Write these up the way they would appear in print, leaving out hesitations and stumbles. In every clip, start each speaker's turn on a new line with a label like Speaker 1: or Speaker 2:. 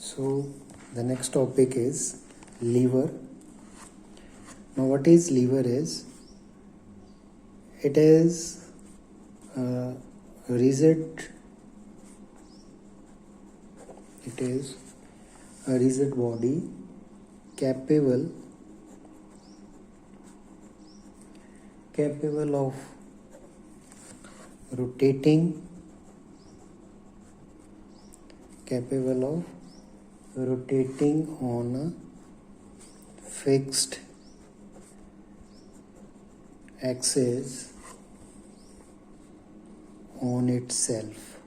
Speaker 1: So the next topic is lever. Now what is lever is? It is a rigid body capable of rotating on a fixed axis on itself.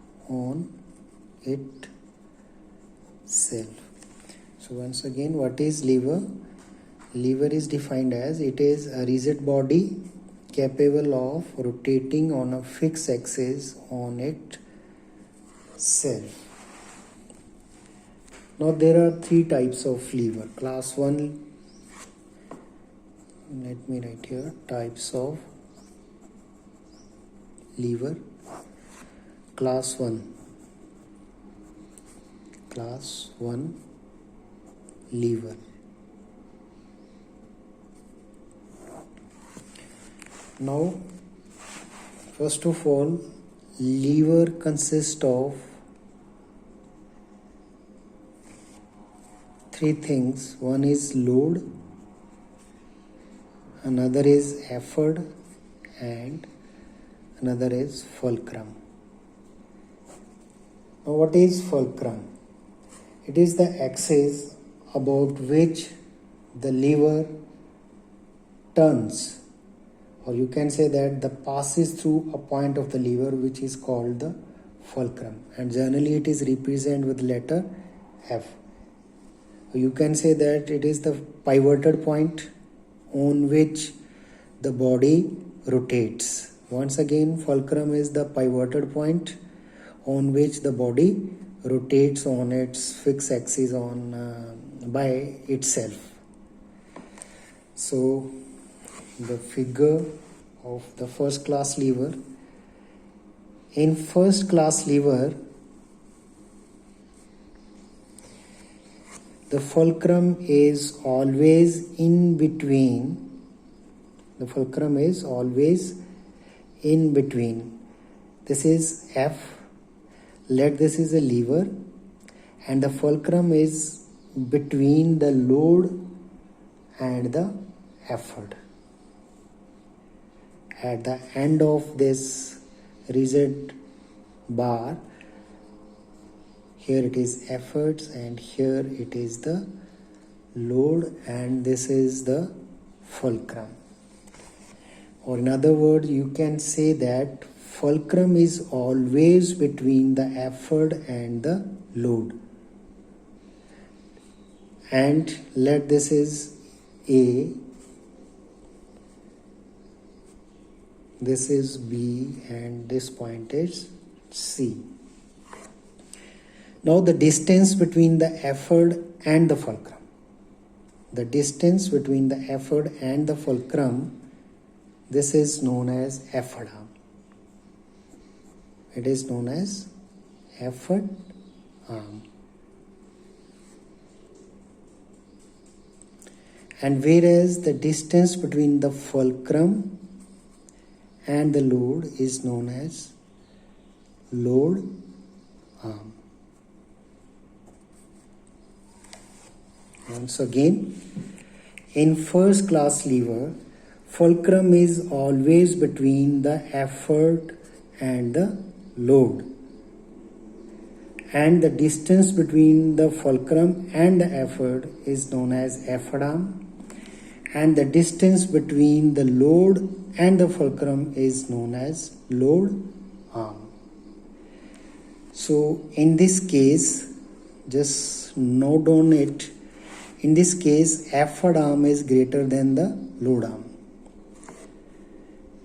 Speaker 1: So once again, what is lever? Lever is defined as it is a rigid body capable of rotating on a fixed axis on itself. Now there are three types of lever. Class 1, let me write here, types of lever. Class 1 lever. Now, first of all, lever consists of three things. One is load, another is effort, and another is fulcrum. Now what is fulcrum? It is the axis about which the lever turns, or you can say that the passes through a point of the lever, which is called the fulcrum, and generally it is represented with letter F. You can say that it is the pivoted point on which the body rotates. Once again, fulcrum is the pivoted point on which the body rotates on its fixed axis by itself. So the figure of the first class lever. In first class lever, the fulcrum is always in between. This is F. Let this is a lever, and the fulcrum is between the load and the effort. At the end of this rigid bar, here it is efforts and here it is the load, and this is the fulcrum. Or in other words, you can say that fulcrum is always between the effort and the load. And let this is A, this is B, and this point is C. Now the distance between the effort and the fulcrum. This is known as effort arm. It is known as effort arm. And whereas the distance between the fulcrum and the load is known as load arm. Once again, in first class lever, fulcrum is always between the effort and the load, and the distance between the fulcrum and the effort is known as effort arm, and the distance between the load and the fulcrum is known as load arm. So in this case, just note on it, in this case effort arm is greater than the load arm.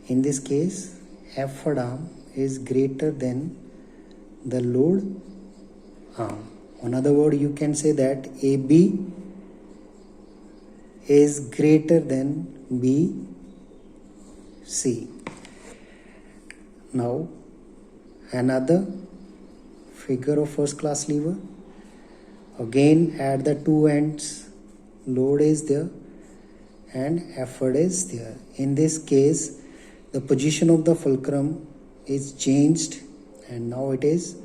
Speaker 1: In this case, effort arm is greater than the load arm. In other words, you can say that AB is greater than BC. Now, another figure of first class lever. Again at the two ends load is there and effort is there. In this case the position of the fulcrum is changed and now it is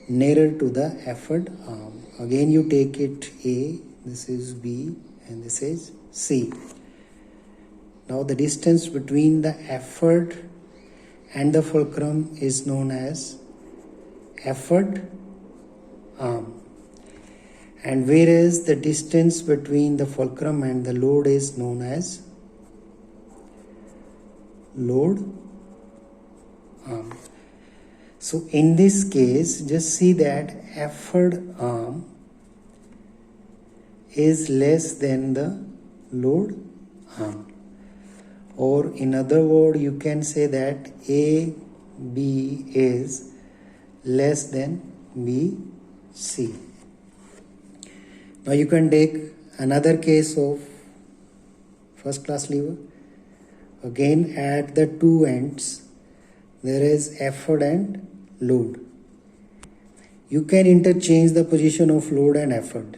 Speaker 1: nearer to the effort arm. Again you take it A, this is B and this is C. Now the distance between the effort and the fulcrum is known as effort arm. And whereas the distance between the fulcrum and the load is known as load arm. So in this case, just see that effort arm is less than the load arm. Or in other words, you can say that AB is less than BC. Now you can take another case of first class lever. Again at the two ends there is effort and load. You can interchange the position of load and effort.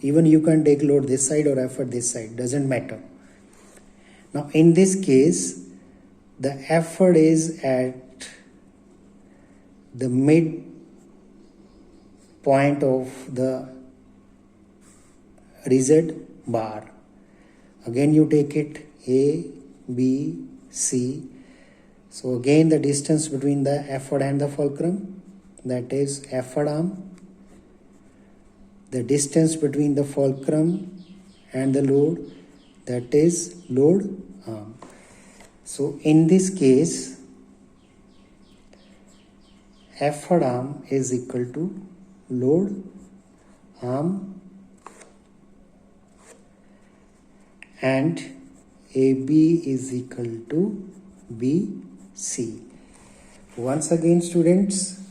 Speaker 1: Even you can take load this side or effort this side, doesn't matter. Now in this case the effort is at the mid point of the rigid bar. Again you take it A, B, C. So again the distance between the effort and the fulcrum, that is effort arm. The distance between the fulcrum and the load, that is load arm. So in this case effort arm is equal to load arm and AB is equal to BC. Once again students,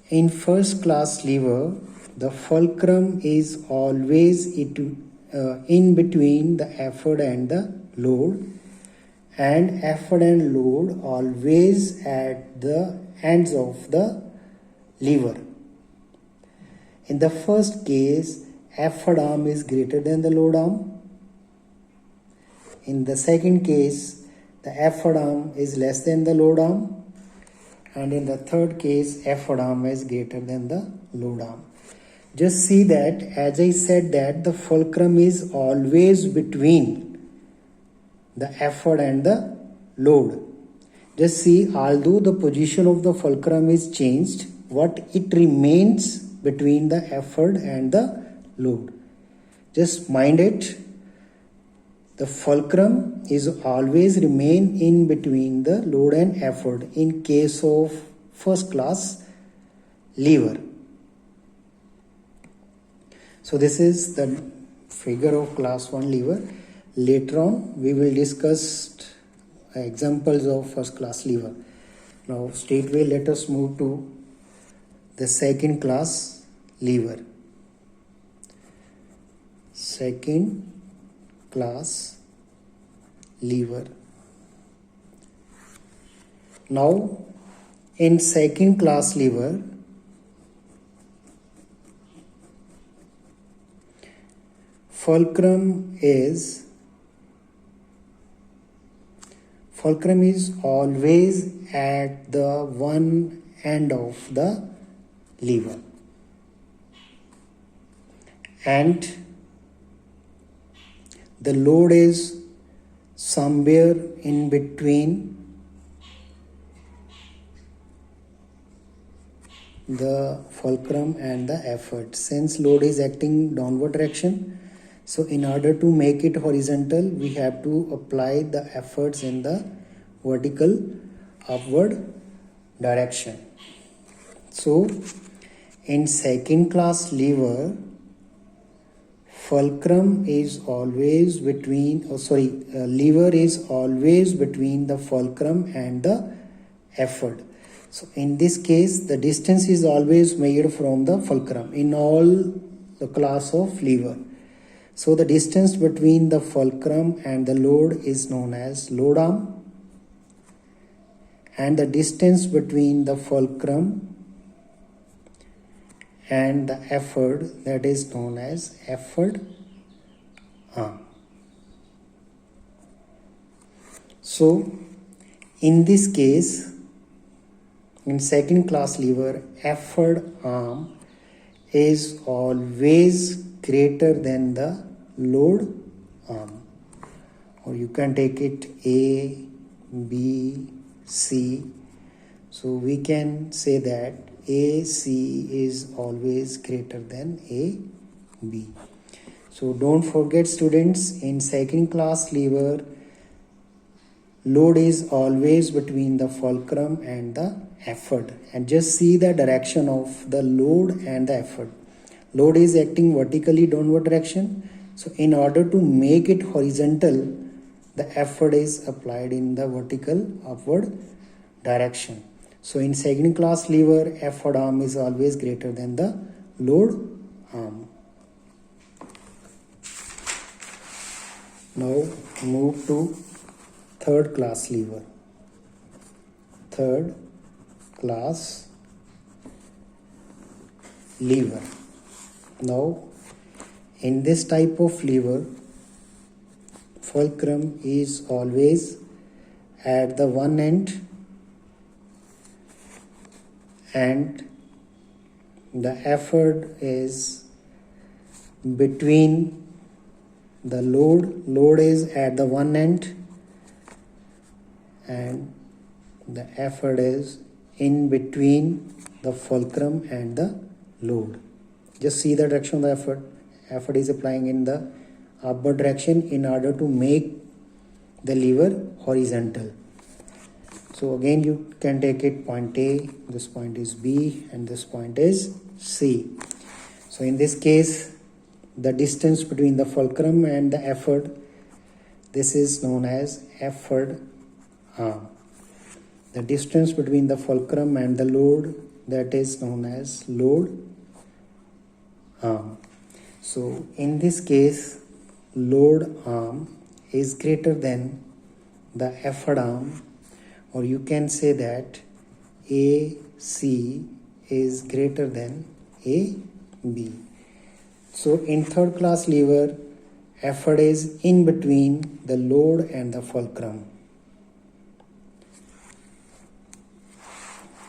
Speaker 1: in first class lever the fulcrum is always in between the effort and the load, and effort and load always at the ends of the lever. In the first case effort arm is greater than the load arm. In the second case, the effort arm is less than the load arm. And in the third case, effort arm is greater than the load arm. Just see that, as I said, that the fulcrum is always between the effort and the load. Just see, although the position of the fulcrum is changed, what it remains between the effort and the load. Just mind it. The fulcrum is always remain in between the load and effort in case of first class lever. So this is the figure of class 1 lever. Later on we will discuss examples of first class lever. Now straightway let us move to the second class lever. Second class lever. Now in second class lever fulcrum is always at the one end of the lever, and the load is somewhere in between the fulcrum and the effort. Since load is acting downward direction, so in order to make it horizontal, we have to apply the efforts in the vertical upward direction. So in second class lever, fulcrum is always between, lever is always between the fulcrum and the effort. So in this case, the distance is always measured from the fulcrum in all the class of lever. So the distance between the fulcrum and the load is known as load arm, and the distance between the fulcrum and the effort, that is known as effort arm. So in this case, in second class lever, effort arm is always greater than the load arm, or you can take it A, B, C. So we can say that AC is always greater than AB. So don't forget, students, in second class lever, load is always between the fulcrum and the effort, and just see the direction of the load and the effort. Load is acting vertically downward direction, so in order to make it horizontal, the effort is applied in the vertical upward direction. So in second class lever, effort arm is always greater than the load arm. Now move to third class lever. Third class lever. Now in this type of lever, fulcrum is always at the one end and the effort is between the load is at the one end and the effort is in between the fulcrum and the load. Just see the direction of the effort. Effort is applying in the upward direction in order to make the lever horizontal. So again, you can take it point A, this point is B, and this point is C. So in this case, the distance between the fulcrum and the effort, this is known as effort arm. The distance between the fulcrum and the load, that is known as load arm. So in this case, load arm is greater than the effort arm, or you can say that AC is greater than AB. So in third class lever, effort is in between the load and the fulcrum.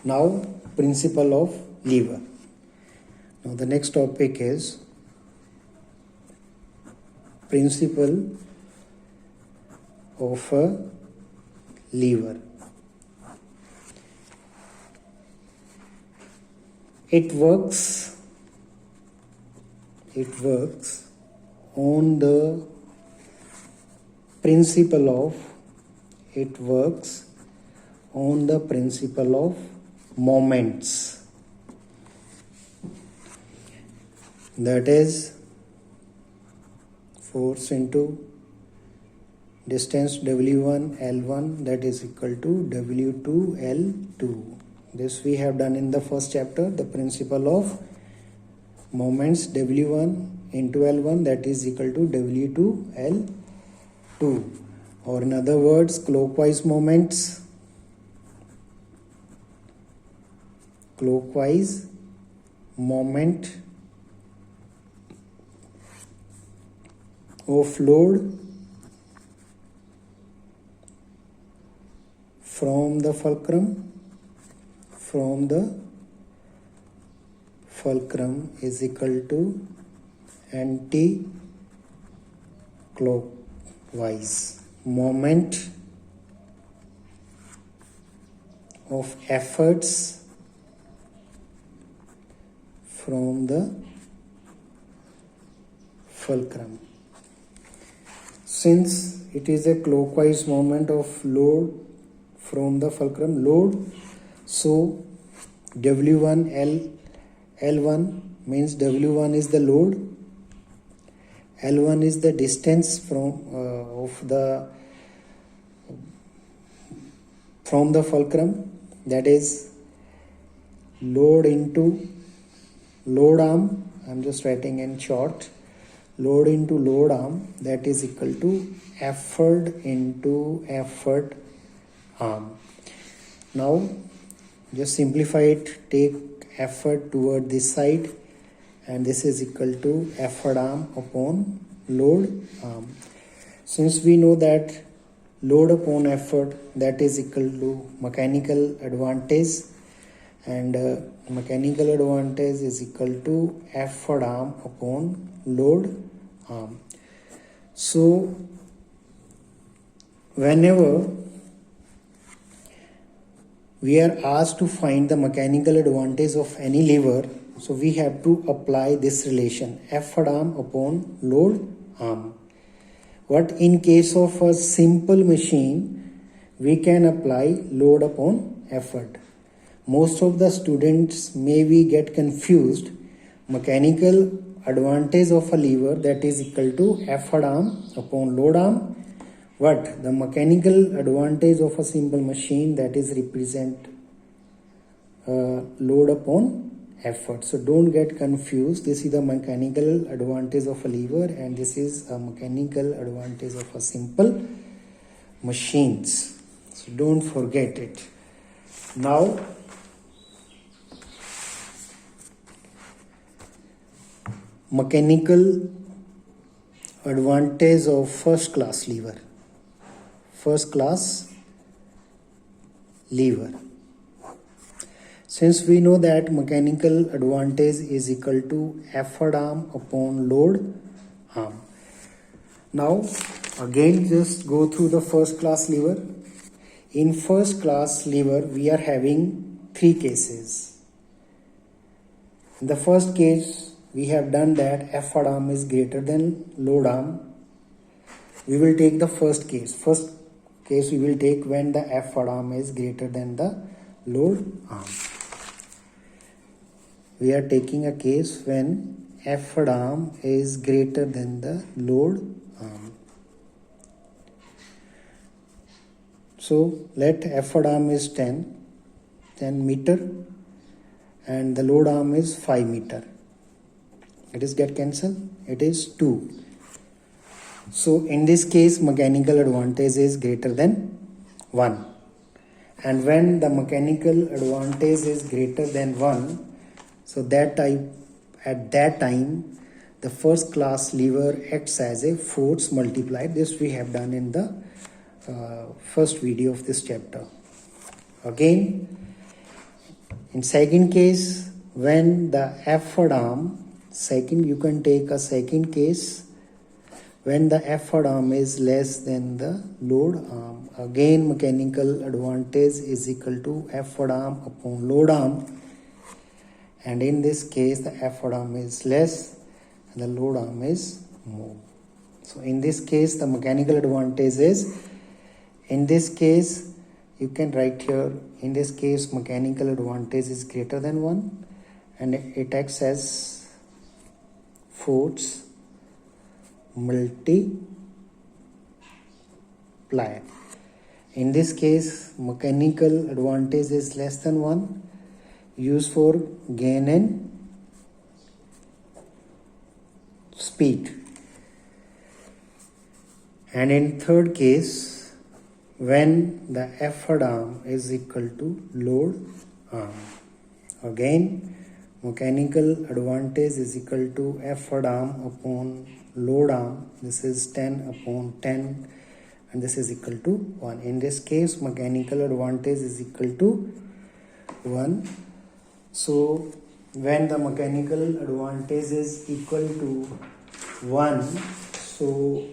Speaker 1: Now, principle of lever. Now the next topic is principle of a lever. It works on the principle of moments. That is, force into distance W1 L1, that is equal to W2 L2. This we have done in the first chapter, the principle of moments W1 into L1, that is equal to W2 L2, or in other words, clockwise moment of load from the fulcrum is equal to anti-clockwise moment of efforts from the fulcrum. Since it is a clockwise moment of load from the fulcrum so W1 L1 means W1 is the load, L1 is the distance from the fulcrum, that is load into load arm. I'm just writing in short, load into load arm, that is equal to effort into effort arm. Now just simplify it, take effort toward this side, and this is equal to effort arm upon load arm. Since we know that load upon effort, that is equal to mechanical advantage, and mechanical advantage is equal to effort arm upon load arm. So whenever we are asked to find the mechanical advantage of any lever, so we have to apply this relation, effort arm upon load arm. But in case of a simple machine, we can apply load upon effort. Most of the students maybe get confused. Mechanical advantage of a lever, that is equal to effort arm upon load arm. But the mechanical advantage of a simple machine, that is represent load upon effort. So don't get confused. This is the mechanical advantage of a lever, and this is a mechanical advantage of a simple machines. So don't forget it. Now mechanical advantage of first class lever. First class lever. Since we know that mechanical advantage is equal to effort arm upon load arm. Now again just go through the first class lever. In first class lever we are having three cases. In the first case we have done that effort arm is greater than load arm. We will take the first case. First case we will take when the effort arm is greater than the load arm. We are taking a case when effort arm is greater than the load arm. So let effort arm is 10 meter and the load arm is 5 meter. It is get cancelled. It is 2. So in this case mechanical advantage is greater than 1. And when the mechanical advantage is greater than 1, so at that time the first class lever acts as a force multiplier. This we have done in the first video of this chapter. Again, in second case, when the effort arm, you can take a second case when the effort arm is less than the load arm. Again mechanical advantage is equal to effort arm upon load arm. And in this case the effort arm is less and the load arm is more. So in this case the mechanical advantage is, in this case you can write here, in this case mechanical advantage is greater than 1 and it acts as force multiplier. In this case mechanical advantage is less than 1, used for gain in speed. And in third case, when the effort arm is equal to load arm. Again mechanical advantage is equal to effort arm upon load arm. This is 10 upon 10 and this is equal to 1. In this case mechanical advantage is equal to 1. So when the mechanical advantage is equal to 1, so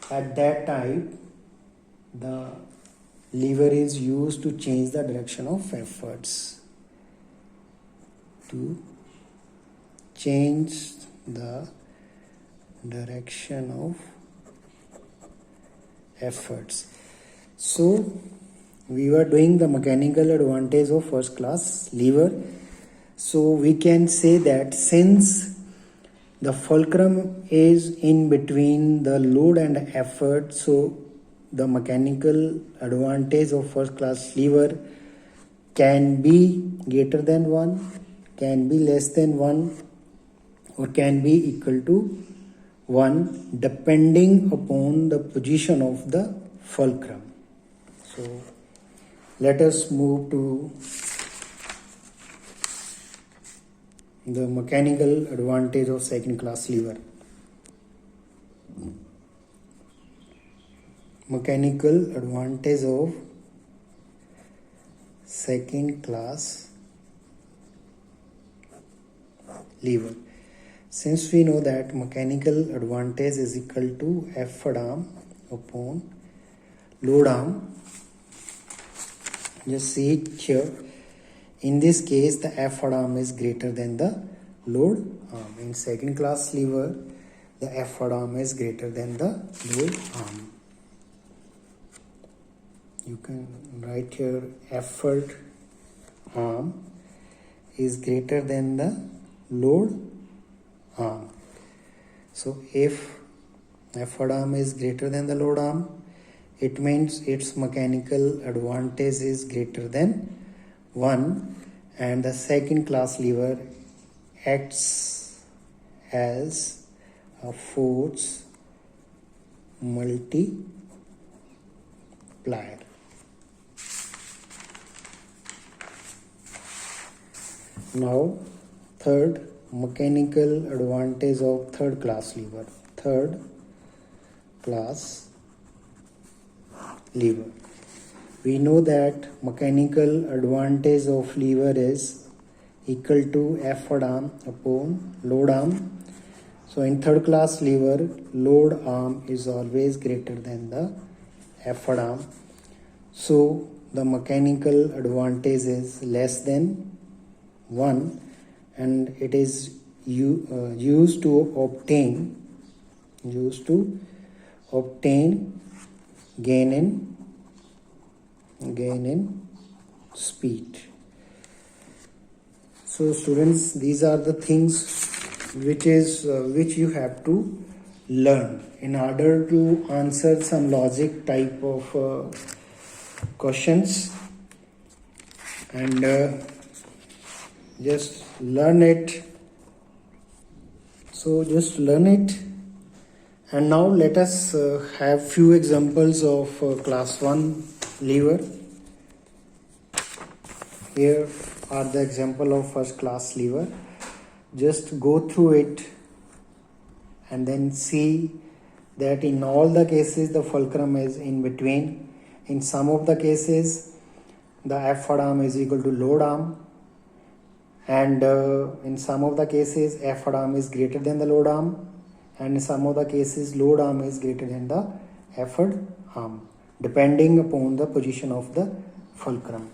Speaker 1: at that time the lever is used to change the direction of efforts. To change the direction of efforts. So we were doing the mechanical advantage of first class lever. So we can say that since the fulcrum is in between the load and effort, so the mechanical advantage of first class lever can be greater than 1, can be less than 1, or can be equal to 1 depending upon the position of the fulcrum. So let us move to the mechanical advantage of second class lever. Mechanical advantage of second class lever. Since we know that mechanical advantage is equal to effort arm upon load arm, just see it here. In this case, the effort arm is greater than the load arm. In second class lever, the effort arm is greater than the load arm. You can write here effort arm is greater than the load arm. So if effort arm is greater than the load arm, it means its mechanical advantage is greater than 1, and the second class lever acts as a force multiplier. Now, third, mechanical advantage of third class lever. Third class lever. We know that mechanical advantage of lever is equal to effort arm upon load arm. So in third class lever, load arm is always greater than the effort arm. So the mechanical advantage is less than 1, and it is used to obtain gain in speed. So students, these are the things which you have to learn in order to answer some logic type of questions, and just learn it. So just learn it. And now let us have few examples of class 1 lever. Here are the example of first class lever. Just go through it and then see that in all the cases the fulcrum is in between. In some of the cases the effort arm is equal to load arm, and in some of the cases effort arm is greater than the load arm, and in some of the cases load arm is greater than the effort arm, depending upon the position of the fulcrum.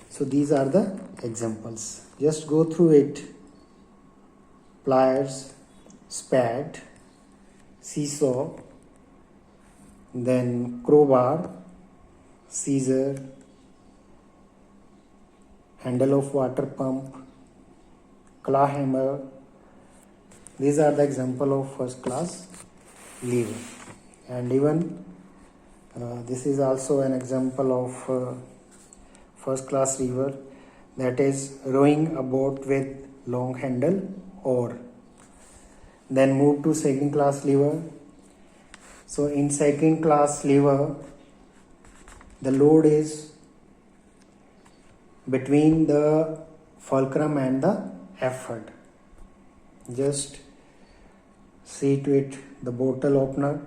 Speaker 1: So these are the examples. Just go through it. Pliers, spat, seesaw, then crowbar, scissor, handle of water pump, claw hammer. These are the example of first class lever. And even this is also an example of first class lever, that is rowing a boat with long handle oar. Then move to second class lever. So in second class lever, the load is between the fulcrum and the effort. Just see to it the bottle opener,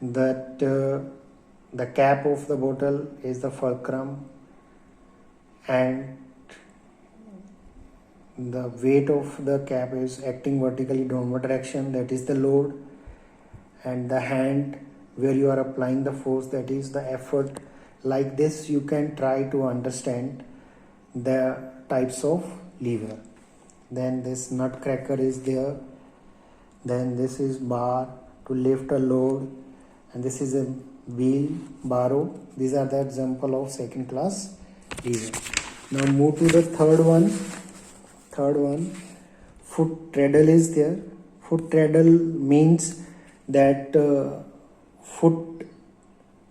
Speaker 1: that the cap of the bottle is the fulcrum, and the weight of the cap is acting vertically downward direction, that is the load, and the hand where you are applying the force, that is the effort. Like this you can try to understand the types of lever. Then this nutcracker is there, then this is bar to lift a load, and this is a wheel barrow. These are the example of second class lever. Now move to the third one. Foot treadle is there. Foot treadle means that foot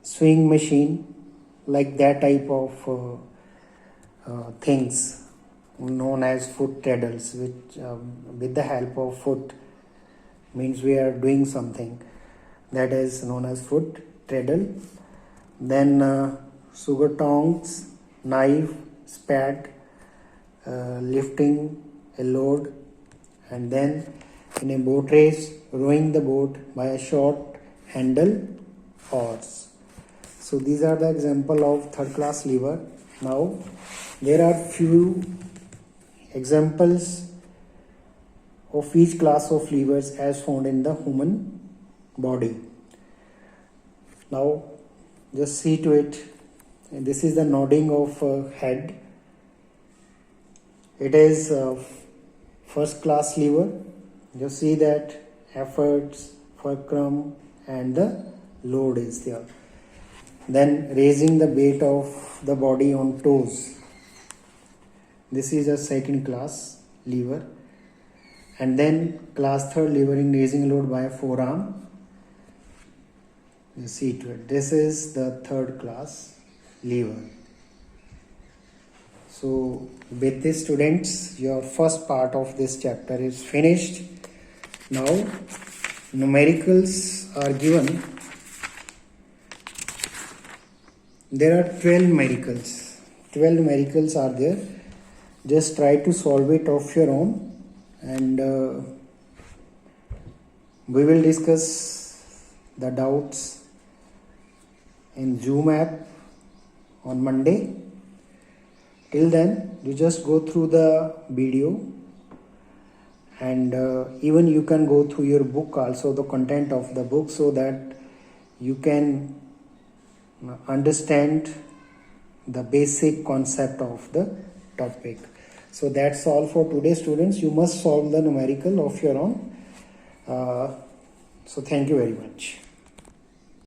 Speaker 1: swing machine, like that type of things known as foot treadles, which with the help of foot, means we are doing something, that is known as foot treadle. Then sugar tongs, knife, spat, lifting a load, and then in a boat race, rowing the boat by a short handle oars. So these are the example of third class lever. Now there are few examples of each class of levers as found in the human body. Now just see to it. This is the nodding of head. It is first class lever. You see that efforts, fulcrum, and the load is there. Then raising the weight of the body on toes. This is a second class lever. And then class third levering, raising load by a forearm. You see to it. This is the third class lever. So with this, students, your first part of this chapter is finished. Now numericals are given. There are 12 numericals. 12 numericals are there. Just try to solve it of your own, and we will discuss the doubts in Zoom app on Monday. Till then, you just go through the video, and even you can go through your book also, the content of the book, so that you can understand the basic concept of the topic. So that's all for today, students. You must solve the numerical of your own. So thank you very much.